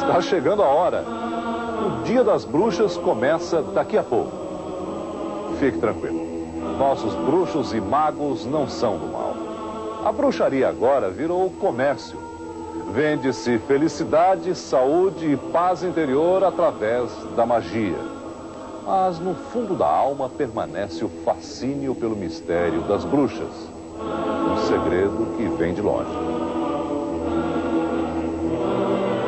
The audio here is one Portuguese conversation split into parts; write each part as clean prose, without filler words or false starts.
Está chegando a hora. O Dia das Bruxas começa daqui a pouco. Fique tranquilo. Nossos bruxos e magos não são do mal. A bruxaria agora virou comércio. Vende-se felicidade, saúde e paz interior através da magia. Mas no fundo da alma permanece o fascínio pelo mistério das bruxas. Um segredo que vem de longe.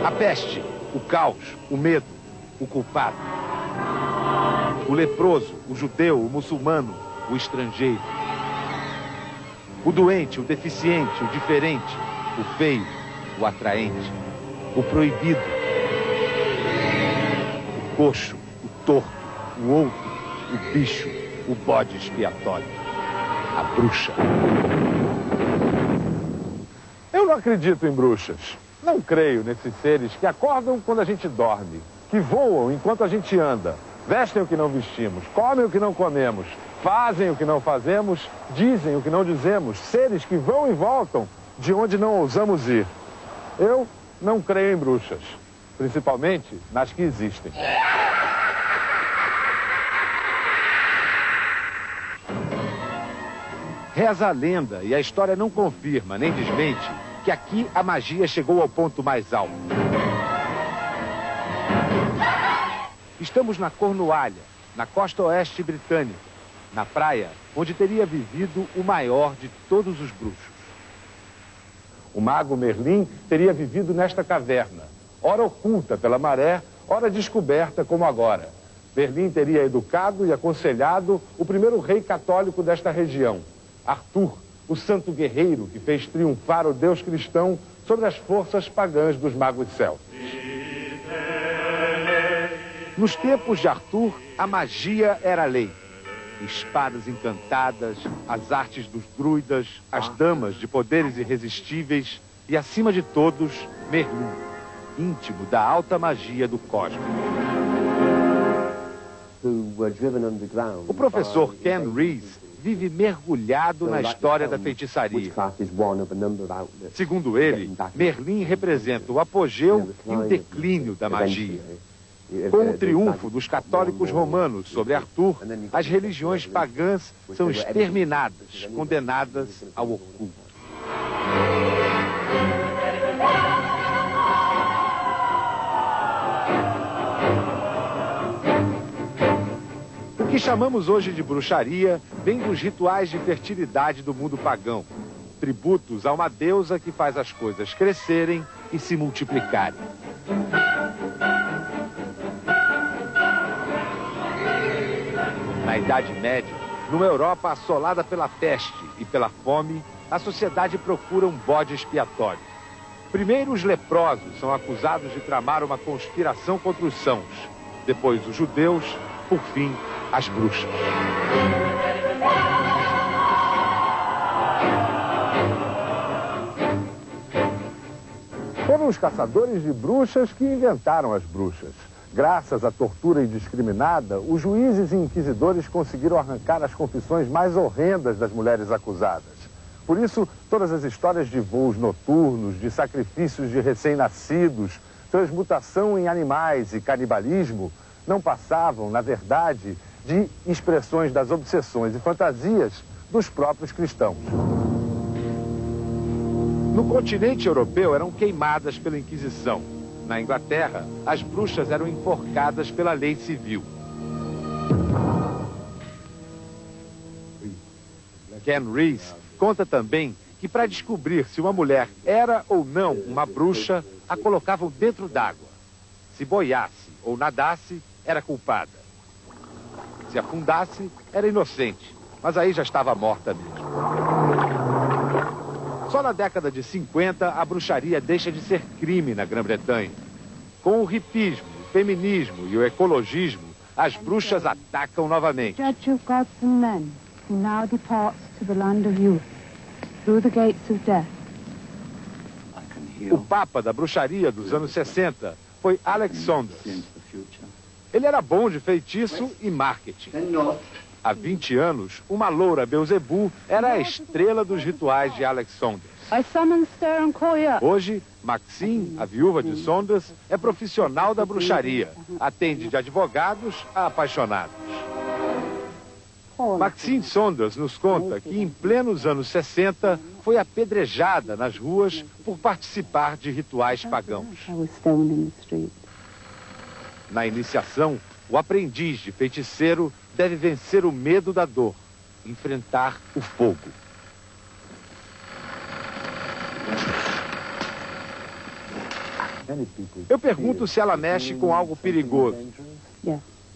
A peste, o caos, o medo, o culpado. O leproso, o judeu, o muçulmano, o estrangeiro. O doente, o deficiente, o diferente, o feio, o atraente, o proibido. O coxo, o torto, o outro, o bicho, o bode expiatório. A bruxa. Eu não acredito em bruxas. Não creio nesses seres que acordam quando a gente dorme, que voam enquanto a gente anda, vestem o que não vestimos, comem o que não comemos, fazem o que não fazemos, dizem o que não dizemos, seres que vão e voltam de onde não ousamos ir. Eu não creio em bruxas, principalmente nas que existem. Reza a lenda, e a história não confirma nem desmente, que aqui a magia chegou ao ponto mais alto. Estamos na Cornualha, na costa oeste britânica, na praia onde teria vivido o maior de todos os bruxos. O mago Merlin teria vivido nesta caverna, ora oculta pela maré, ora descoberta como agora. Merlin teria educado e aconselhado o primeiro rei católico desta região, Arthur, o santo guerreiro que fez triunfar o deus cristão sobre as forças pagãs dos magos celtas. Nos tempos de Arthur, a magia era lei. Espadas encantadas, as artes dos druidas, as damas de poderes irresistíveis e, acima de todos, Merlin, íntimo da alta magia do cosmos. O professor Ken Rees vive mergulhado na história da feitiçaria. Segundo ele, Merlin representa o apogeu e o declínio da magia. Com o triunfo dos católicos romanos sobre Arthur, as religiões pagãs são exterminadas, condenadas ao oculto. O que chamamos hoje de bruxaria vem dos rituais de fertilidade do mundo pagão, tributos a uma deusa que faz as coisas crescerem e se multiplicarem. Na Idade Média, numa Europa assolada pela peste e pela fome, a sociedade procura um bode expiatório. Primeiro, os leprosos são acusados de tramar uma conspiração contra os sãos. Depois, os judeus, por fim, as bruxas. Foram os caçadores de bruxas que inventaram as bruxas. Graças à tortura indiscriminada, os juízes e inquisidores conseguiram arrancar as confissões mais horrendas das mulheres acusadas. Por isso, todas as histórias de voos noturnos, de sacrifícios de recém-nascidos, transmutação em animais e canibalismo não passavam, na verdade, de expressões das obsessões e fantasias dos próprios cristãos. No continente europeu eram queimadas pela Inquisição. Na Inglaterra, as bruxas eram enforcadas pela lei civil. Ken Rees conta também que para descobrir se uma mulher era ou não uma bruxa, a colocavam dentro d'água. Se boiasse ou nadasse, era culpada. Se afundasse, era inocente, mas aí já estava morta mesmo. Só na década de 50, a bruxaria deixa de ser crime na Grã-Bretanha. Com o hipismo, o feminismo e o ecologismo, as bruxas atacam novamente. Judge of gods and men, who now departs to the land of youth, through the gates of death. O papa da bruxaria dos anos 60 foi Alex Saunders. Ele era bom de feitiço e marketing. Há 20 anos, uma loura Beelzebub era a estrela dos rituais de Alex Saunders. Hoje, Maxine, a viúva de Saunders, é profissional da bruxaria. Atende de advogados a apaixonados. Maxine Saunders nos conta que, em plenos anos 60, foi apedrejada nas ruas por participar de rituais pagãos. Na iniciação, o aprendiz de feiticeiro deve vencer o medo da dor, enfrentar o fogo. Eu pergunto se ela mexe com algo perigoso.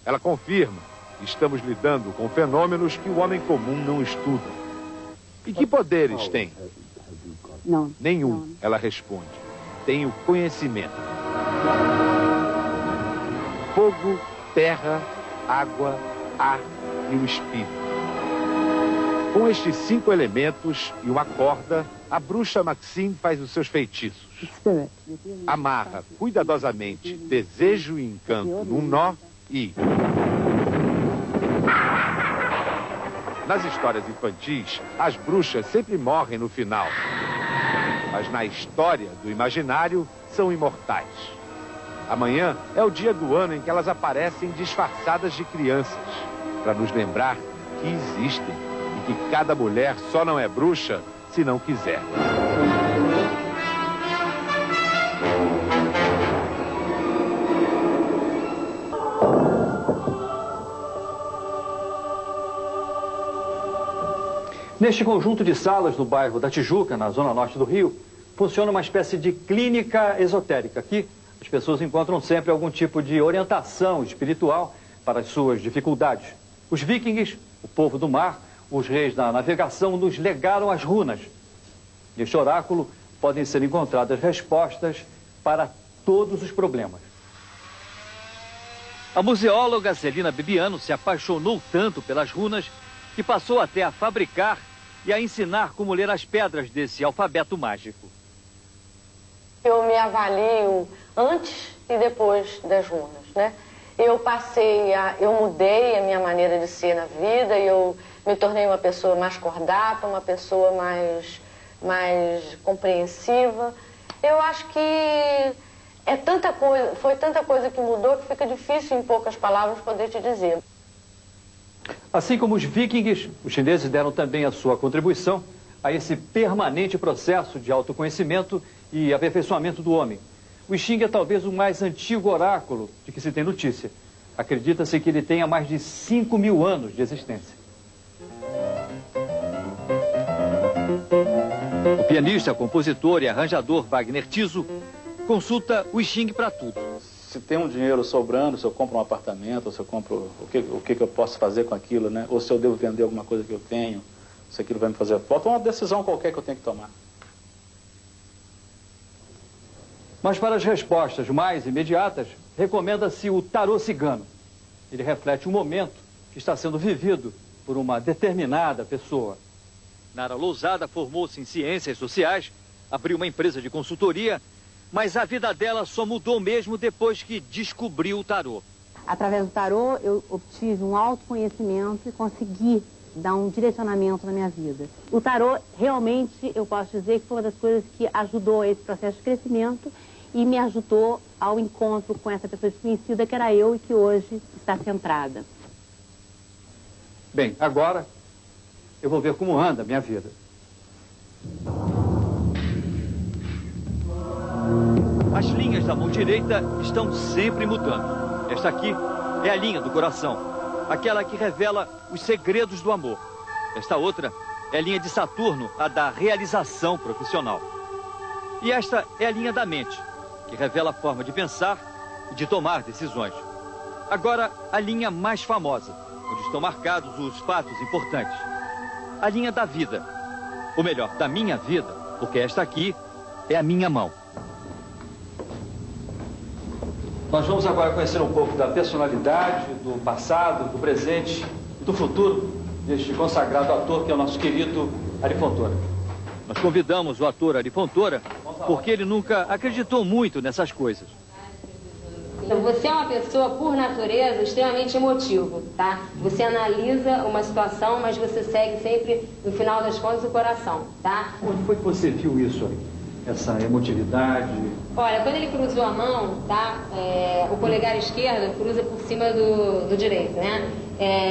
Ela confirma que estamos lidando com fenômenos que o homem comum não estuda. E que poderes tem? Nenhum, ela responde. Tenho conhecimento. Fogo, terra, água, ar e o espírito. Com estes 5 elementos e uma corda, a bruxa Maxine faz os seus feitiços. Amarra cuidadosamente desejo e encanto num nó e... Nas histórias infantis, as bruxas sempre morrem no final. Mas na história do imaginário, são imortais. Amanhã é o dia do ano em que elas aparecem disfarçadas de crianças, para nos lembrar que existem e que cada mulher só não é bruxa se não quiser. Neste conjunto de salas do bairro da Tijuca, na zona norte do Rio, funciona uma espécie de clínica esotérica. Aqui, as pessoas encontram sempre algum tipo de orientação espiritual para as suas dificuldades. Os vikings, o povo do mar, os reis da navegação nos legaram as runas. Neste oráculo podem ser encontradas respostas para todos os problemas. A museóloga Celina Bibiano se apaixonou tanto pelas runas que passou até a fabricar e a ensinar como ler as pedras desse alfabeto mágico. Eu me avalio antes e depois das runas, né? Eu mudei a minha maneira de ser na vida, eu me tornei uma pessoa mais cordata, uma pessoa mais compreensiva. Eu acho que foi tanta coisa que mudou que fica difícil em poucas palavras poder te dizer. Assim como os vikings, os chineses deram também a sua contribuição a esse permanente processo de autoconhecimento e aperfeiçoamento do homem. O I Ching é talvez o mais antigo oráculo de que se tem notícia. Acredita-se que ele tenha mais de 5.000 anos de existência. O pianista, compositor e arranjador Wagner Tiso consulta o I Ching para tudo. Se tem um dinheiro sobrando, se eu compro um apartamento, ou se eu compro o que eu posso fazer com aquilo, né? Ou se eu devo vender alguma coisa que eu tenho, se aquilo vai me fazer falta, uma decisão qualquer que eu tenho que tomar. Mas para as respostas mais imediatas, recomenda-se o tarô cigano. Ele reflete o momento que está sendo vivido por uma determinada pessoa. Nara Lousada formou-se em ciências sociais, abriu uma empresa de consultoria, mas a vida dela só mudou mesmo depois que descobriu o tarô. Através do tarô, eu obtive um autoconhecimento e consegui dar um direcionamento na minha vida. O tarô, realmente, eu posso dizer que foi uma das coisas que ajudou a esse processo de crescimento e me ajudou ao encontro com essa pessoa desconhecida que era eu e que hoje está centrada. Bem, agora eu vou ver como anda a minha vida. As linhas da mão direita estão sempre mudando. Esta aqui é a linha do coração, aquela que revela os segredos do amor. Esta outra é a linha de Saturno, a da realização profissional. E esta é a linha da mente, que revela a forma de pensar e de tomar decisões. Agora, a linha mais famosa, onde estão marcados os fatos importantes. A linha da vida. Ou melhor, da minha vida, porque esta aqui é a minha mão. Nós vamos agora conhecer um pouco da personalidade, do passado, do presente e do futuro deste consagrado ator que é o nosso querido Ari Fontoura. Nós convidamos o ator Ari Fontoura porque ele nunca acreditou muito nessas coisas. Você é uma pessoa, por natureza, extremamente emotivo, tá? Você analisa uma situação, mas você segue sempre, no final das contas, o coração, tá? Onde foi que você viu isso aí? essa emotividade? Olha, quando ele cruzou a mão, tá? O polegar esquerdo cruza por cima do direito, né?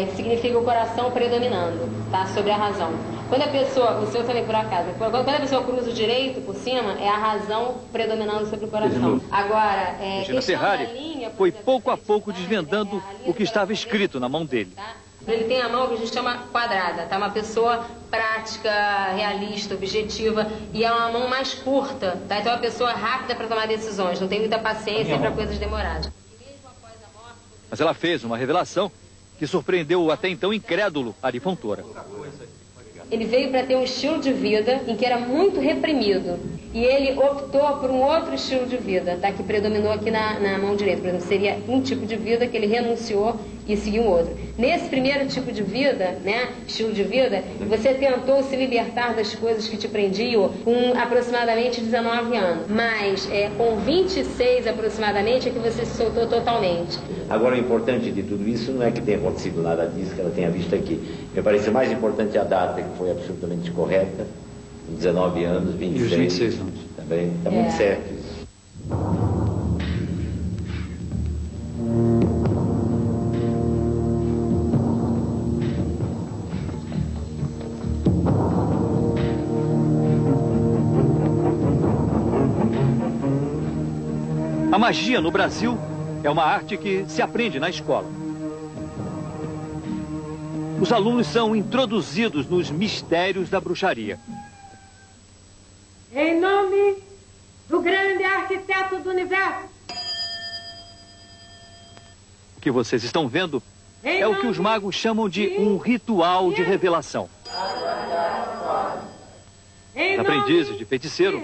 Que significa o coração predominando, tá? Sobre a razão. Quando a pessoa, o seu também por acaso, quando a pessoa cruza o direito por cima, é a razão predominando sobre o coração. Agora, Regina Ferrari foi pouco a pouco desvendando o que estava escrito na mão dele. Tá? Ele tem a mão que a gente chama quadrada, tá? Uma pessoa prática, realista, objetiva, e é uma mão mais curta, tá? Então é uma pessoa rápida para tomar decisões, não tem muita paciência para coisas demoradas. Mas ela fez uma revelação que surpreendeu o até então incrédulo Ari Fontoura. Ele veio para ter um estilo de vida em que era muito reprimido. E ele optou por um outro estilo de vida, tá? Que predominou aqui na mão direita. Por exemplo, seria um tipo de vida que ele renunciou e seguiu outro. Nesse primeiro tipo de vida, né, estilo de vida, você tentou se libertar das coisas que te prendiam com aproximadamente 19 anos. Mas com 26 aproximadamente é que você se soltou totalmente. Agora, o importante de tudo isso não é que tenha acontecido nada disso, que ela tenha visto aqui. Me parece mais importante a data, que foi absolutamente correta. 19 anos, 26. E os 26 anos. Também está muito certo isso. A magia no Brasil é uma arte que se aprende na escola. Os alunos são introduzidos nos mistérios da bruxaria. Em nome do grande arquiteto do universo. O que vocês estão vendo é o que os magos chamam de um ritual de revelação. Os aprendizes de feiticeiro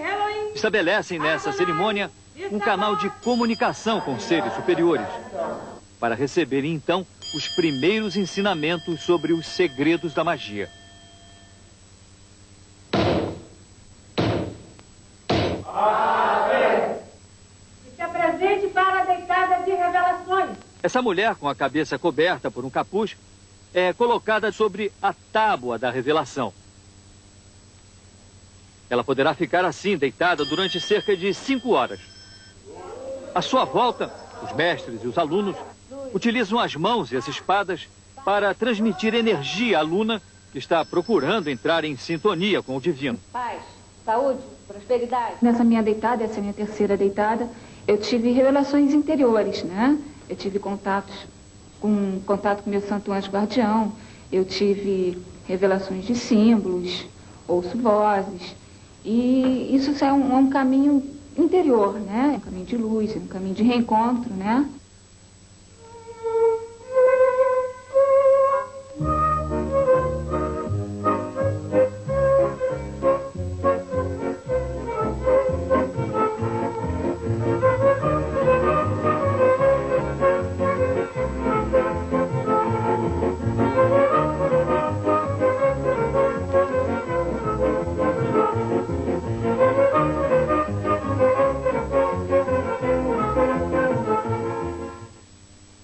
estabelecem nessa cerimônia um canal de comunicação com seres superiores, para receberem então os primeiros ensinamentos sobre os segredos da magia. Se apresente para a deitada de revelações. Essa mulher, com a cabeça coberta por um capuz, é colocada sobre a tábua da revelação. Ela poderá ficar assim, deitada, durante cerca de 5 horas. À sua volta, os mestres e os alunos utilizam as mãos e as espadas para transmitir energia à aluna que está procurando entrar em sintonia com o divino. Paz, saúde, prosperidade. Nessa minha deitada, essa é a minha terceira deitada, eu tive revelações interiores, né? Eu tive contato com meu santo anjo guardião, eu tive revelações de símbolos, ouço vozes, e isso é um caminho interior, né? É um caminho de luz, é um caminho de reencontro, né?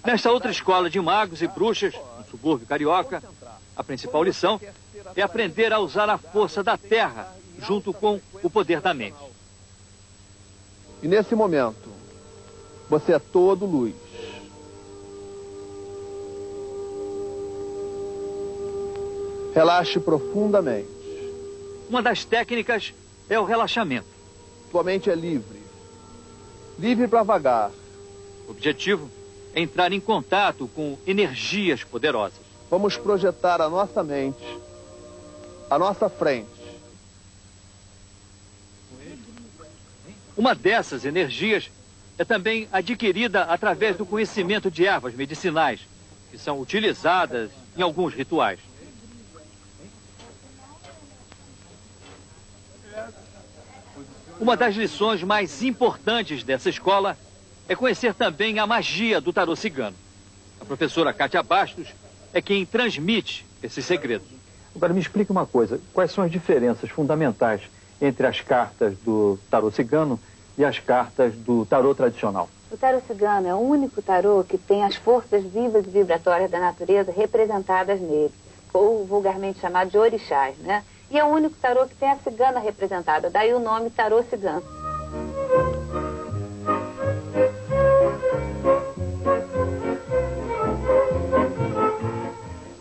Nesta outra escola de magos e bruxas, no subúrbio carioca, a principal lição é aprender a usar a força da terra junto com o poder da mente. E nesse momento, você é todo luz. Relaxe profundamente. Uma das técnicas é o relaxamento. Sua mente é livre. Livre para vagar. O objetivo é entrar em contato com energias poderosas. Vamos projetar a nossa mente à nossa frente. Uma dessas energias é também adquirida através do conhecimento de ervas medicinais, que são utilizadas em alguns rituais. Uma das lições mais importantes dessa escola é conhecer também a magia do tarô cigano. A professora Kátia Bastos é quem transmite esses segredos. Agora me explique uma coisa, quais são as diferenças fundamentais entre as cartas do tarô cigano e as cartas do tarô tradicional? O tarô cigano é o único tarô que tem as forças vivas e vibratórias da natureza representadas nele, ou vulgarmente chamado de orixás, né? E é o único tarô que tem a cigana representada, daí o nome tarô cigano.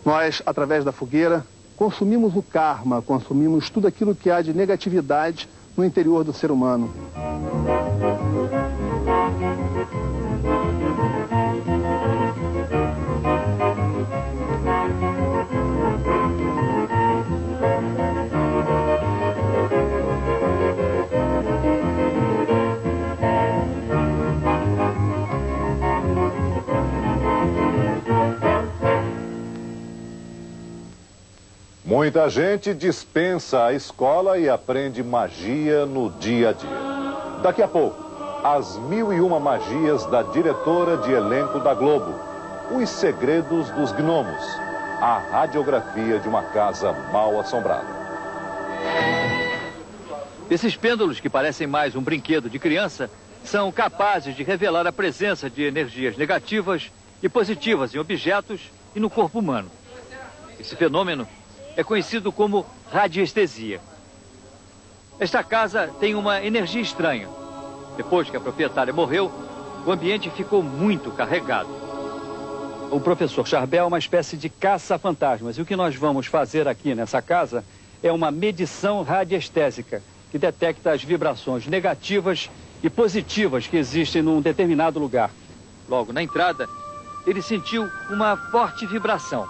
Nós, através da fogueira, consumimos o karma, consumimos tudo aquilo que há de negatividade no interior do ser humano. Muita gente dispensa a escola e aprende magia no dia a dia. Daqui a pouco, as 1001 magias da diretora de elenco da Globo. Os segredos dos gnomos. A radiografia de uma casa mal assombrada. Esses pêndulos, que parecem mais um brinquedo de criança, são capazes de revelar a presença de energias negativas e positivas em objetos e no corpo humano. Esse fenômeno é conhecido como radiestesia. Esta casa tem uma energia estranha. Depois que a proprietária morreu, o ambiente ficou muito carregado. O professor Charbel é uma espécie de caça-fantasmas. E o que nós vamos fazer aqui nessa casa é uma medição radiestésica, que detecta as vibrações negativas e positivas que existem num determinado lugar. Logo na entrada, ele sentiu uma forte vibração.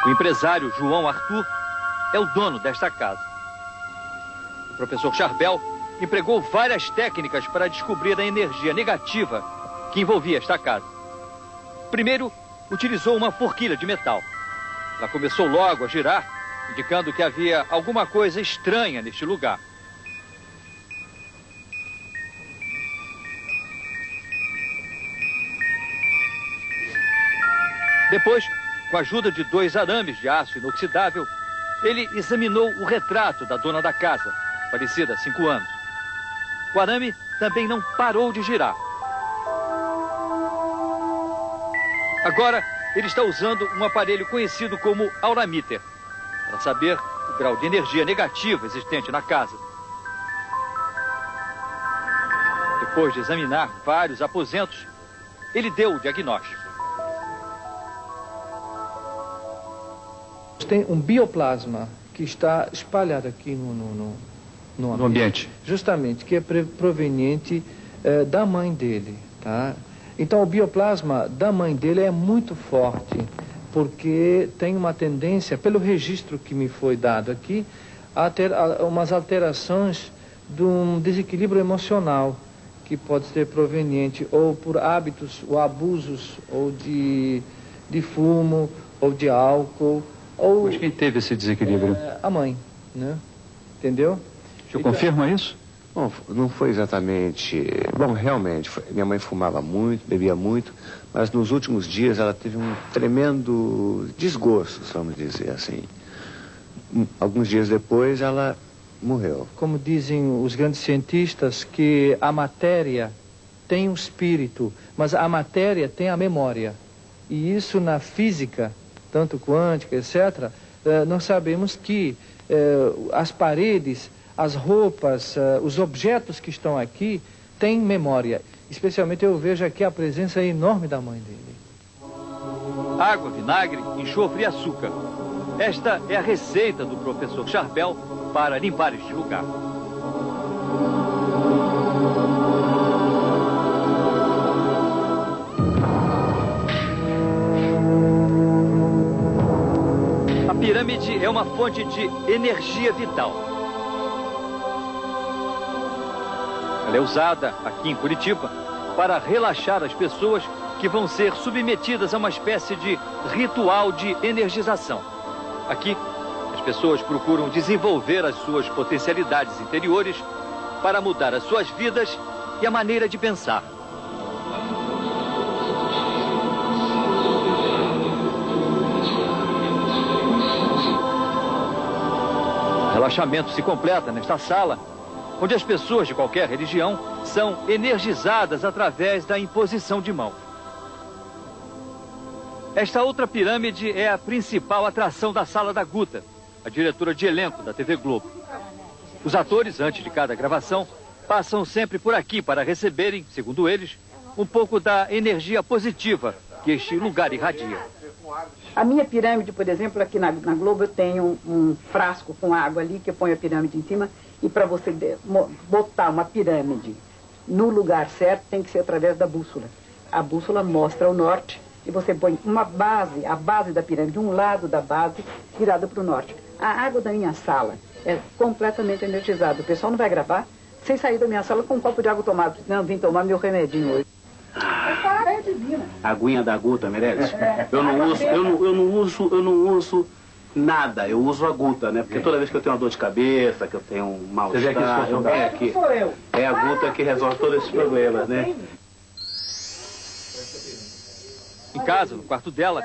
O empresário João Arthur é o dono desta casa. O professor Charbel empregou várias técnicas para descobrir a energia negativa que envolvia esta casa. Primeiro, utilizou uma forquilha de metal. Ela começou logo a girar, indicando que havia alguma coisa estranha neste lugar. Depois, com a ajuda de 2 arames de aço inoxidável, ele examinou o retrato da dona da casa, falecida há 5 anos. O arame também não parou de girar. Agora, ele está usando um aparelho conhecido como auramíter, para saber o grau de energia negativa existente na casa. Depois de examinar vários aposentos, ele deu o diagnóstico. Tem um bioplasma que está espalhado aqui no ambiente. Justamente, que é proveniente da mãe dele, tá? Então, o bioplasma da mãe dele é muito forte, porque tem uma tendência, pelo registro que me foi dado aqui, a ter umas alterações de um desequilíbrio emocional, que pode ser proveniente ou por hábitos ou abusos, ou de fumo, ou de álcool. Mas quem teve esse desequilíbrio? A mãe, né? Entendeu? O senhor confirma isso? Bom, não foi exatamente... Bom, realmente, minha mãe fumava muito, bebia muito, mas nos últimos dias ela teve um tremendo desgosto, vamos dizer assim. Alguns dias depois ela morreu. Como dizem os grandes cientistas, que a matéria tem um espírito, mas a matéria tem a memória. E isso na física, tanto quântica, etc., nós sabemos que as paredes, as roupas, os objetos que estão aqui têm memória. Especialmente eu vejo aqui a presença enorme da mãe dele. Água, vinagre, enxofre e açúcar. Esta é a receita do professor Charbel para limpar este lugar. A pirâmide é uma fonte de energia vital. Ela é usada aqui em Curitiba para relaxar as pessoas que vão ser submetidas a uma espécie de ritual de energização. Aqui, as pessoas procuram desenvolver as suas potencialidades interiores para mudar as suas vidas e a maneira de pensar. O relaxamento se completa nesta sala, onde as pessoas de qualquer religião são energizadas através da imposição de mãos. Esta outra pirâmide é a principal atração da Sala da Guta, a diretora de elenco da TV Globo. Os atores, antes de cada gravação, passam sempre por aqui para receberem, segundo eles, um pouco da energia positiva que este lugar irradia. A minha pirâmide, por exemplo, aqui na Globo eu tenho um frasco com água ali que eu ponho a pirâmide em cima, e para você botar uma pirâmide no lugar certo tem que ser através da bússola. A bússola mostra o norte e você põe uma base, a base da pirâmide, um lado da base virada para o norte. A água da minha sala é completamente energizada. O pessoal não vai gravar sem sair da minha sala com um copo de água tomado. Não, vim tomar meu remedinho hoje. É divina. A aguinha da Guta, Meirelles? Eu não uso nada, eu uso a Guta, né? Porque toda vez que eu tenho uma dor de cabeça, que eu tenho um mal-estar, eu venho aqui. É a Guta que resolve todos esses problemas, né? Em casa, no quarto dela,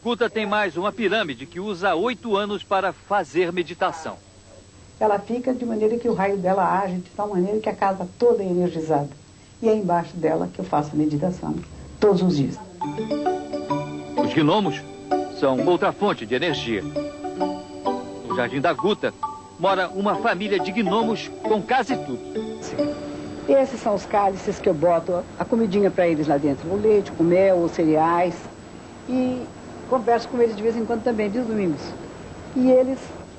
Guta tem mais uma pirâmide que usa há 8 anos para fazer meditação. Ela fica de maneira que o raio dela age de tal maneira que a casa toda é energizada. E é embaixo dela que eu faço a meditação, todos os dias. Os gnomos são outra fonte de energia. No Jardim da Guta mora uma família de gnomos com quase tudo. Esses são os cálices que eu boto a comidinha para eles lá dentro, o leite, com mel, os cereais. E converso com eles de vez em quando também, viu, Domingos? E eles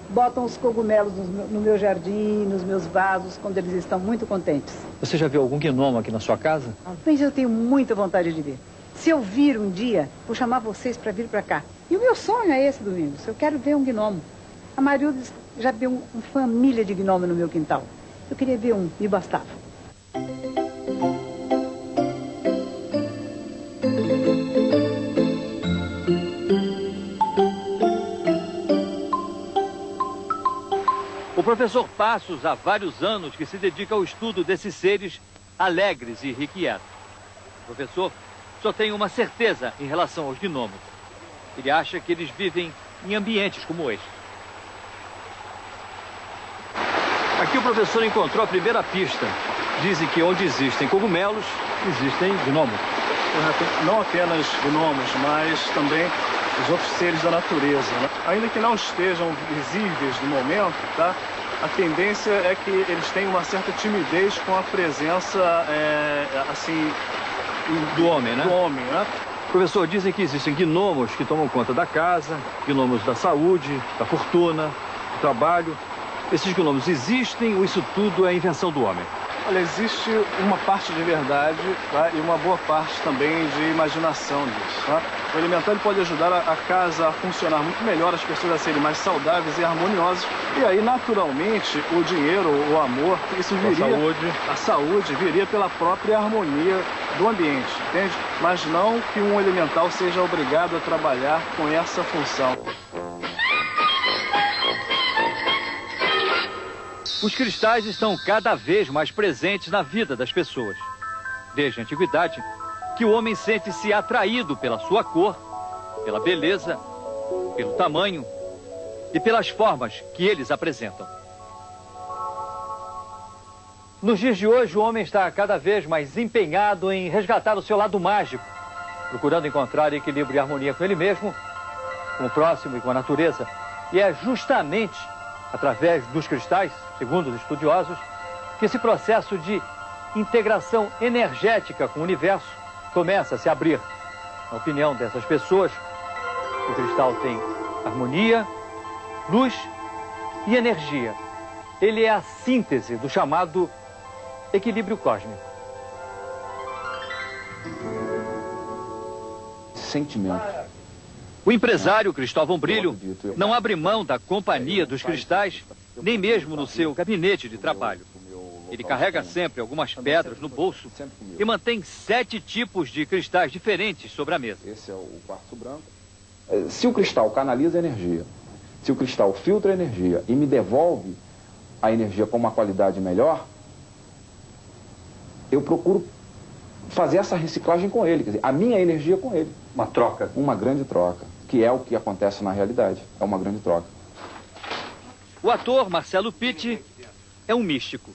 botam os cogumelos no meu jardim, nos meus vasos, quando eles estão muito contentes. Você já viu algum gnomo aqui na sua casa? Mas eu tenho muita vontade de ver. Se eu vir um dia, vou chamar vocês para vir para cá. E o meu sonho é esse, Domingos. Eu quero ver um gnomo. A Marilda já viu uma família de gnomo no meu quintal. Eu queria ver um, me bastava. O professor Passos há vários anos que se dedica ao estudo desses seres alegres e irrequietos. O professor só tem uma certeza em relação aos gnomos. Ele acha que eles vivem em ambientes como este. Aqui o professor encontrou a primeira pista. Dizem que onde existem cogumelos, existem gnomos. Não apenas gnomos, mas também os outros seres da natureza, né? Ainda que não estejam visíveis no momento, tá? A tendência é que eles tenham uma certa timidez com a presença, assim, do homem, né? Do homem, né? Professor, dizem que existem gnomos que tomam conta da casa, gnomos da saúde, da fortuna, do trabalho. Esses gnomos existem ou isso tudo é invenção do homem? Olha, existe uma parte de verdade, tá? E uma boa parte também de imaginação disso, tá? O elemental ele pode ajudar a casa a funcionar muito melhor, as pessoas a serem mais saudáveis e harmoniosas. E aí, naturalmente, o dinheiro, o amor, isso viria... A saúde viria pela própria harmonia do ambiente, entende? Mas não que um elemental seja obrigado a trabalhar com essa função. Os cristais estão cada vez mais presentes na vida das pessoas. Desde a antiguidade, que o homem sente-se atraído pela sua cor, pela beleza, pelo tamanho e pelas formas que eles apresentam. Nos dias de hoje, o homem está cada vez mais empenhado em resgatar o seu lado mágico, procurando encontrar equilíbrio e harmonia com ele mesmo, com o próximo e com a natureza. E é justamente através dos cristais, segundo os estudiosos, que esse processo de integração energética com o universo começa a se abrir. Na opinião dessas pessoas, o cristal tem harmonia, luz e energia. Ele é a síntese do chamado equilíbrio cósmico. Sentimento. O empresário Cristóvão Brilho não abre mão da companhia dos cristais, nem mesmo no seu gabinete de trabalho. Ele carrega sempre algumas pedras no bolso e mantém 7 tipos de cristais diferentes sobre a mesa. Esse é o quartzo branco. Se o cristal canaliza energia, se o cristal filtra energia e me devolve a energia com uma qualidade melhor, eu procuro fazer essa reciclagem com ele, quer dizer, a minha energia com ele. Uma troca. Uma grande troca, que é o que acontece na realidade, é uma grande troca. O ator Marcelo Pitti é um místico.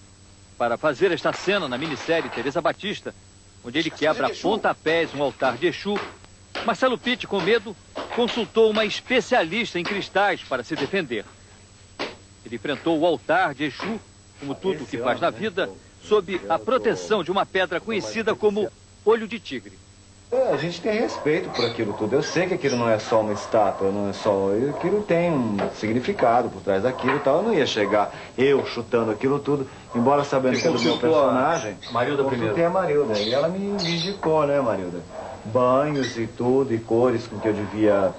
para fazer esta cena na minissérie Teresa Batista, onde ele quebra a pontapés um altar de Exu, Marcelo Pitt, com medo, consultou uma especialista em cristais para se defender. Ele enfrentou o altar de Exu, como tudo o que faz na vida, sob a proteção de uma pedra conhecida como olho de tigre. A gente tem respeito por aquilo tudo. Eu sei que aquilo não é só uma estátua, não é só... Aquilo tem um significado por trás daquilo e tal. Eu não ia chegar eu chutando aquilo tudo, embora sabendo que é do meu personagem. Marilda primeiro. Consultei a Marilda e ela me indicou, né, Marilda? Banhos e tudo, e cores com que eu devia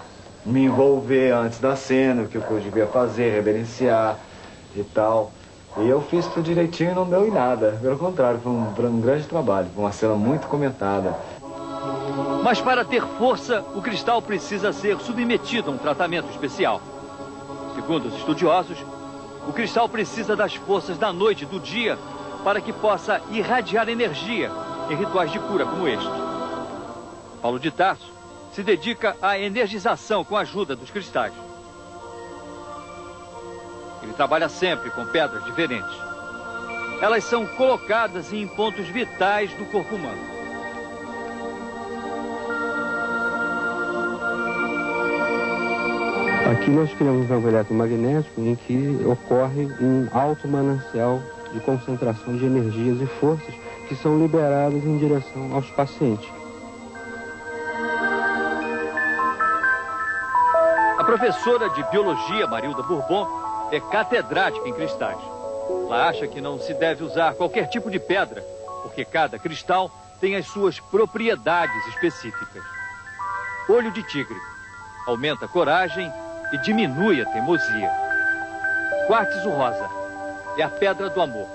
me envolver antes da cena, o que eu devia fazer, reverenciar e tal. E eu fiz tudo direitinho e não deu em nada. Pelo contrário, foi um grande trabalho, foi uma cena muito comentada. Mas para ter força, o cristal precisa ser submetido a um tratamento especial. Segundo os estudiosos, o cristal precisa das forças da noite e do dia para que possa irradiar energia em rituais de cura como este. Paulo de Tarso se dedica à energização com a ajuda dos cristais. Ele trabalha sempre com pedras diferentes. Elas são colocadas em pontos vitais do corpo humano. Aqui nós criamos um campo eletromagnético em que ocorre um alto manancial de concentração de energias e forças que são liberadas em direção aos pacientes. A professora de biologia, Marilda Bourbon, é catedrática em cristais. Ela acha que não se deve usar qualquer tipo de pedra, porque cada cristal tem as suas propriedades específicas. Olho de tigre aumenta a coragem e diminui a teimosia. Quartzo rosa é a pedra do amor.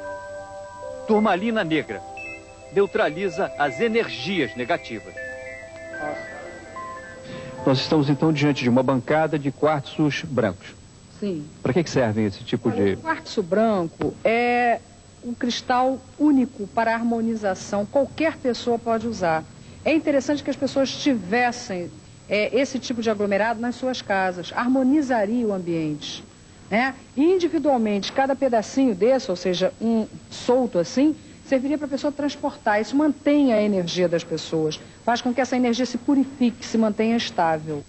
Turmalina negra neutraliza as energias negativas. Nós estamos então diante de uma bancada de quartzos brancos. Sim. Para que servem esse tipo de... O quartzo branco é um cristal único para harmonização. Qualquer pessoa pode usar. É interessante que as pessoas tivessem esse tipo de aglomerado nas suas casas. Harmonizaria o ambiente, né? E individualmente, cada pedacinho desse, ou seja, um solto assim, serviria para a pessoa transportar. Isso mantém a energia das pessoas. Faz com que essa energia se purifique, se mantenha estável.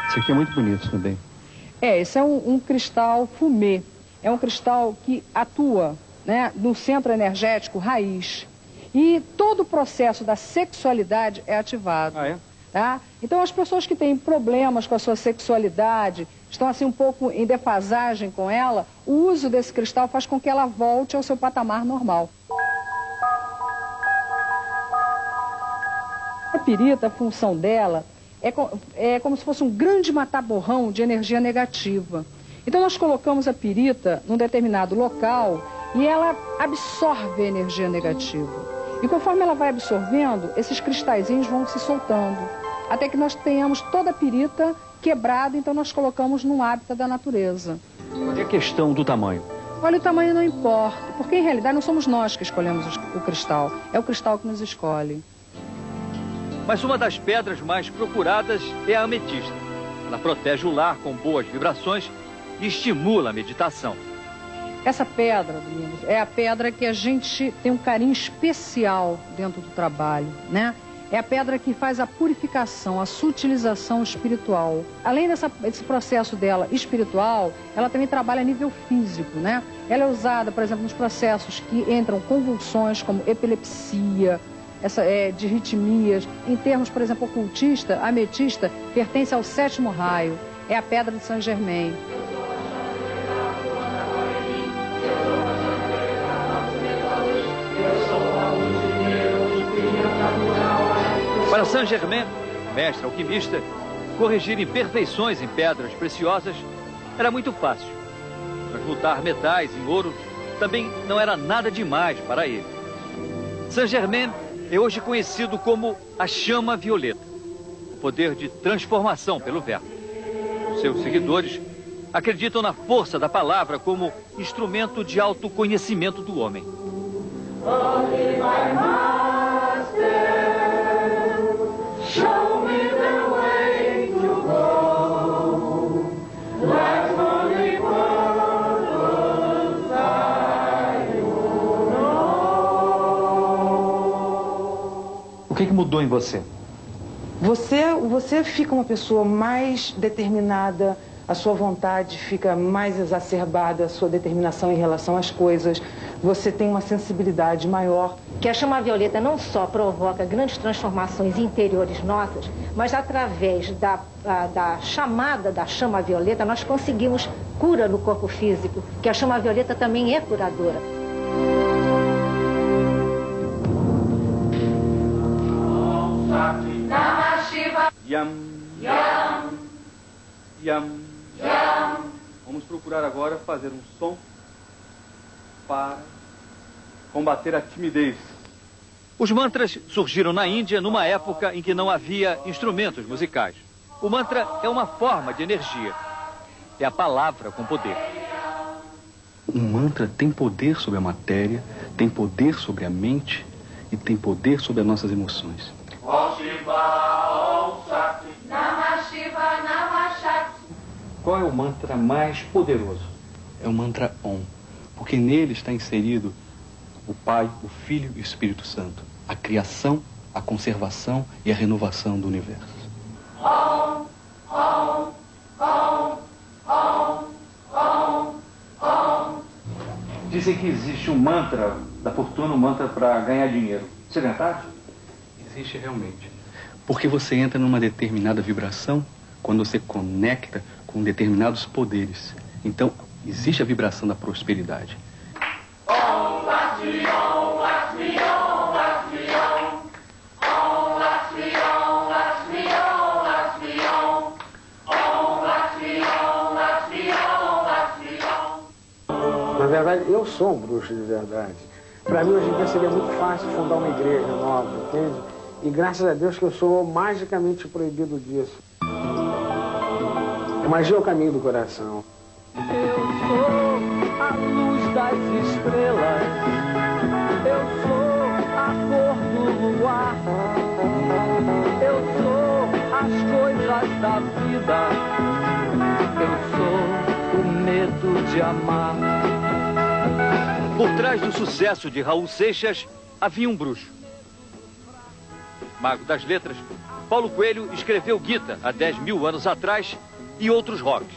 Esse aqui é muito bonito também. Esse é um cristal fumê. É um cristal que atua, né, no centro energético raiz. E todo o processo da sexualidade é ativado. Ah, é? Tá? Então as pessoas que têm problemas com a sua sexualidade, estão assim um pouco em defasagem com ela, o uso desse cristal faz com que ela volte ao seu patamar normal. A pirita, a função dela é como se fosse um grande mataborrão de energia negativa. Então nós colocamos a pirita num determinado local e ela absorve a energia negativa. E conforme ela vai absorvendo, esses cristalzinhos vão se soltando, até que nós tenhamos toda a pirita quebrada, então nós colocamos num hábitat da natureza. E a questão do tamanho? Olha, o tamanho não importa, porque em realidade não somos nós que escolhemos o cristal, é o cristal que nos escolhe. Mas uma das pedras mais procuradas é a ametista. Ela protege o lar com boas vibrações e estimula a meditação. Essa pedra, Domingos, é a pedra que a gente tem um carinho especial dentro do trabalho, né? É a pedra que faz a purificação, a sutilização espiritual. Além desse processo dela espiritual, ela também trabalha a nível físico, né? Ela é usada, por exemplo, nos processos que entram convulsões como epilepsia, de ritmias. Em termos, por exemplo, ocultista, a ametista pertence ao 7º raio. É a pedra de Saint-Germain. Para Saint-Germain, mestre alquimista, corrigir imperfeições em pedras preciosas era muito fácil. Transmutar metais em ouro também não era nada demais para ele. Saint-Germain é hoje conhecido como a chama violeta, o poder de transformação pelo verbo. Seus seguidores acreditam na força da palavra como instrumento de autoconhecimento do homem. Show me the way to go. Life's only purpose I que mudou em você? Você fica uma pessoa mais determinada, a sua vontade fica mais exacerbada, a sua determinação em relação às coisas, você tem uma sensibilidade maior. Que a chama violeta não só provoca grandes transformações interiores nossas, mas através da chamada da chama violeta nós conseguimos cura no corpo físico, que a chama violeta também é curadora. Yam, yam, yam, yam. Vamos procurar agora fazer um som para combater a timidez. Os mantras surgiram na Índia numa época em que não havia instrumentos musicais. O mantra é uma forma de energia. É a palavra com poder. Um mantra tem poder sobre a matéria, tem poder sobre a mente e tem poder sobre as nossas emoções. Qual é o mantra mais poderoso? É o mantra Om, porque nele está inserido o Pai, o Filho e o Espírito Santo, a criação, a conservação e a renovação do universo. Om, Om, Om, Om, Om, Om. Dizem que existe um mantra da fortuna, um mantra para ganhar dinheiro. Isso é verdade? Existe realmente. Porque você entra numa determinada vibração quando você conecta com determinados poderes. Então, existe a vibração da prosperidade. Om Lakshmi, Om Lakshmi, Om Lakshmi, Om. Om Lakshmi, Om Lakshmi, Om Lakshmi, Om. Om Lakshmi, Om Lakshmi, Om Lakshmi, Om. Na verdade, eu sou um bruxo de verdade. Para mim, hoje em dia, seria muito fácil fundar uma igreja nova, entende? E graças a Deus que eu sou magicamente proibido disso. A magia é o caminho do coração. Eu sou a luz das estrelas, eu sou a cor do luar, eu sou as coisas da vida, eu sou o medo de amar. Por trás do sucesso de Raul Seixas, havia um bruxo. Mago das letras, Paulo Coelho escreveu Gita há 10 mil anos atrás e outros rocks.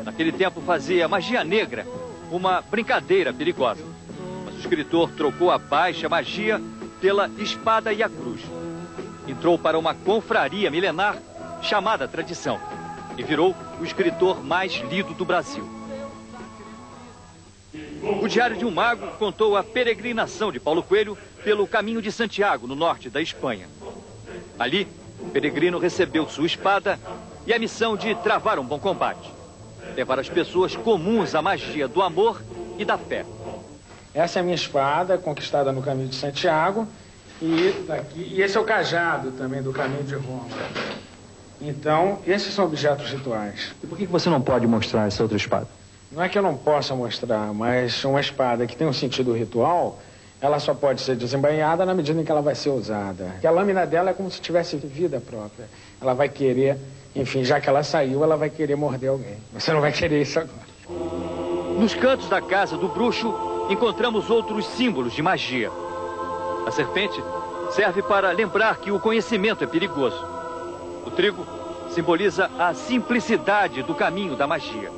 Naquele tempo fazia magia negra, uma brincadeira perigosa. Mas o escritor trocou a baixa magia pela espada e a cruz. Entrou para uma confraria milenar chamada Tradição e virou o escritor mais lido do Brasil. O Diário de um Mago contou a peregrinação de Paulo Coelho pelo caminho de Santiago, no norte da Espanha. Ali, o peregrino recebeu sua espada e a missão de travar um bom combate. Levar as pessoas comuns à magia do amor e da fé. Essa é a minha espada, conquistada no caminho de Santiago. E esse é o cajado também do caminho de Roma. Então, esses são objetos rituais. E por que você não pode mostrar essa outra espada? Não é que eu não possa mostrar, mas uma espada que tem um sentido ritual, ela só pode ser desembainhada na medida em que ela vai ser usada. Porque a lâmina dela é como se tivesse vida própria. Ela vai querer, enfim, já que ela saiu, ela vai querer morder alguém. Você não vai querer isso agora. Nos cantos da casa do bruxo, encontramos outros símbolos de magia. A serpente serve para lembrar que o conhecimento é perigoso. O trigo simboliza a simplicidade do caminho da magia.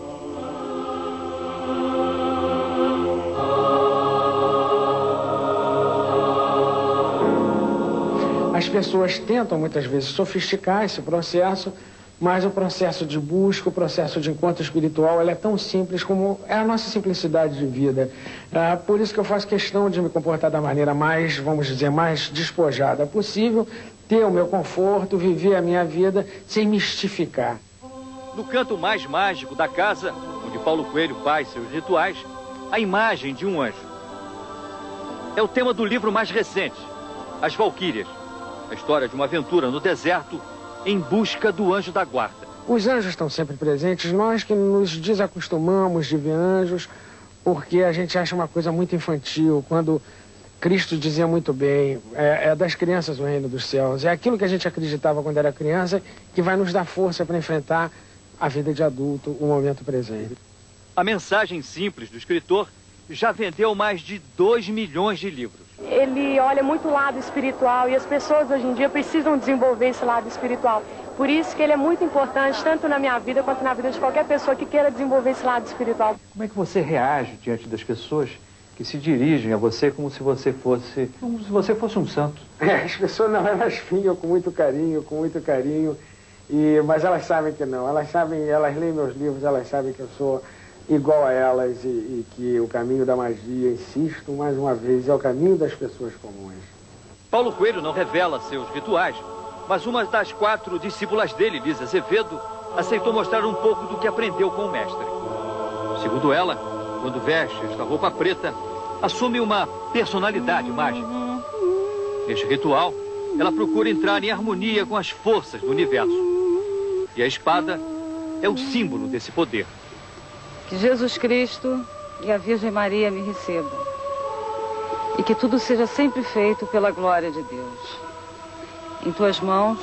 As pessoas tentam muitas vezes sofisticar esse processo, mas o processo de busca, o processo de encontro espiritual, ele é tão simples como é a nossa simplicidade de vida. Por isso que eu faço questão de me comportar da maneira mais, vamos dizer, mais despojada possível, ter o meu conforto, viver a minha vida sem mistificar. No canto mais mágico da casa, onde Paulo Coelho faz seus rituais, a imagem de um anjo. É o tema do livro mais recente, As Valquírias, a história de uma aventura no deserto em busca do anjo da guarda. Os anjos estão sempre presentes, nós que nos desacostumamos de ver anjos, porque a gente acha uma coisa muito infantil, quando Cristo dizia muito bem, é das crianças o reino dos céus. É aquilo que a gente acreditava quando era criança, que vai nos dar força para enfrentar a vida de adulto, o momento presente. A mensagem simples do escritor já vendeu mais de 2 milhões de livros. ele olha muito o lado espiritual e as pessoas hoje em dia precisam desenvolver esse lado espiritual. Por isso que ele é muito importante, tanto na minha vida quanto na vida de qualquer pessoa que queira desenvolver esse lado espiritual. Como é que você reage diante das pessoas que se dirigem a você como se você fosse um santo? As pessoas não, elas fingam com muito carinho, mas elas sabem que não. Elas leem meus livros, elas sabem que eu sou igual a elas e que o caminho da magia, insisto mais uma vez, é o caminho das pessoas comuns. Paulo Coelho não revela seus rituais, mas uma das 4 discípulas dele, Lisa Azevedo, aceitou mostrar um pouco do que aprendeu com o mestre. Segundo ela, quando veste esta roupa preta, assume uma personalidade mágica. Neste ritual, ela procura entrar em harmonia com as forças do universo. E a espada é o símbolo desse poder. Que Jesus Cristo e a Virgem Maria me recebam. E que tudo seja sempre feito pela glória de Deus. Em tuas mãos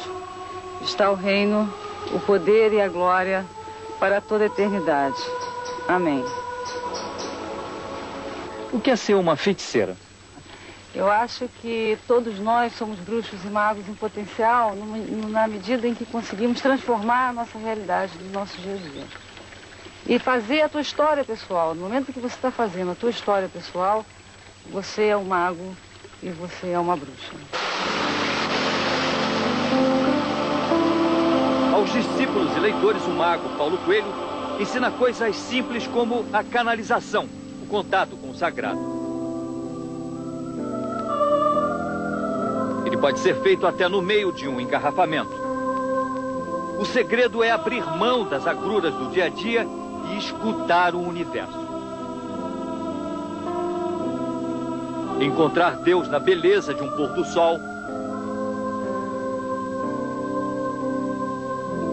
está o reino, o poder e a glória para toda a eternidade. Amém. O que é ser uma feiticeira? Eu acho que todos nós somos bruxos e magos em potencial na medida em que conseguimos transformar a nossa realidade do nosso dia a dia. E fazer a tua história pessoal. No momento que você está fazendo a tua história pessoal, você é um mago e você é uma bruxa. Aos discípulos e leitores, o mago Paulo Coelho ensina coisas simples como a canalização, o contato com o sagrado. Ele pode ser feito até no meio de um engarrafamento. O segredo é abrir mão das agruras do dia a dia e escutar o universo. Encontrar Deus na beleza de um pôr do sol,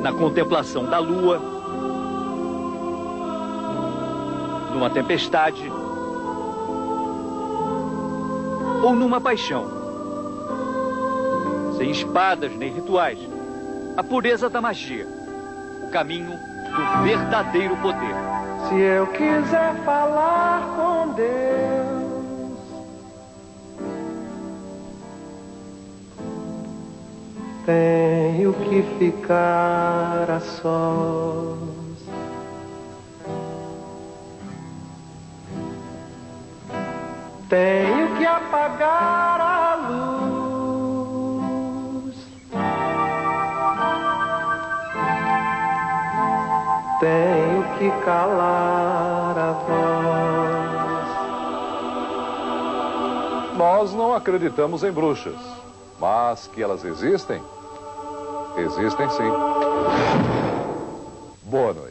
na contemplação da lua, numa tempestade ou numa paixão. Sem espadas nem rituais, a pureza da magia, o caminho do verdadeiro poder. Se eu quiser falar com Deus, tenho que ficar a sós. Tenho que apagar a luz. Tenho que calar a voz. Nós não acreditamos em bruxas, mas que elas existem? Existem sim. Bônus.